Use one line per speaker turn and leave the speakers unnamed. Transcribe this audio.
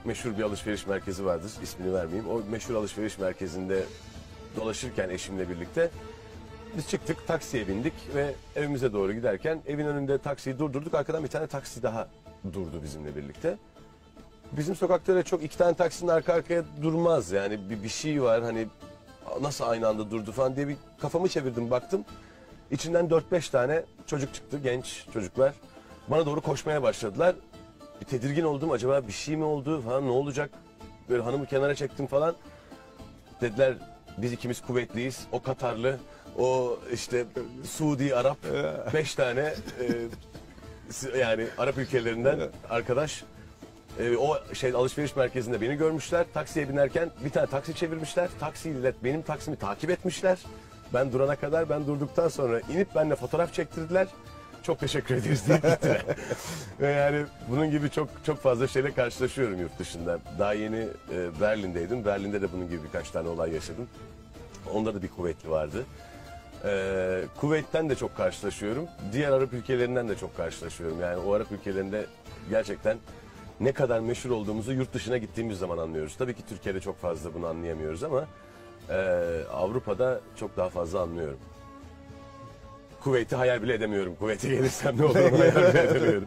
meşhur bir alışveriş merkezi vardır. İsmini vermeyeyim. O meşhur alışveriş merkezinde dolaşırken eşimle birlikte biz çıktık, taksiye bindik ve evimize doğru giderken evin önünde taksiyi durdurduk. Arkadan bir tane taksi daha durdu bizimle birlikte. Bizim sokakta öyle çok iki tane taksinin arka arkaya durmaz. Yani bir şey var, hani nasıl aynı anda durdu falan diye bir kafamı çevirdim, baktım. İçinden 4-5 tane çocuk çıktı, genç çocuklar. Bana doğru koşmaya başladılar. Bir tedirgin oldum, acaba bir şey mi oldu falan, ne olacak? Böyle hanımı kenara çektim falan. Dediler biz ikimiz kuvvetliyiz, o Katarlı, o işte Suudi Arap, 5 tane yani Arap ülkelerinden arkadaş. O alışveriş merkezinde beni görmüşler. Taksiye binerken bir tane taksi çevirmişler. Taksiyle benim taksimi takip etmişler. Ben durana kadar, ben durduktan sonra inip benimle fotoğraf çektirdiler. Çok teşekkür ederiz diye gittiler. Ve yani bunun gibi çok fazla şeyle karşılaşıyorum yurt dışında. Daha yeni Berlin'deydim. Berlin'de de bunun gibi birkaç tane olay yaşadım. Onda da bir kuvvetli vardı. Kuveyt'ten de çok karşılaşıyorum. Diğer Arap ülkelerinden de çok karşılaşıyorum. Yani o Arap ülkelerinde gerçekten ne kadar meşhur olduğumuzu yurt dışına gittiğimiz zaman anlıyoruz. Tabii ki Türkiye'de çok fazla bunu anlayamıyoruz ama Avrupa'da çok daha fazla anlıyorum. Kuveyt'i hayal bile edemiyorum. Kuveyt'e gelirsem ne olur hayal bile edemiyorum.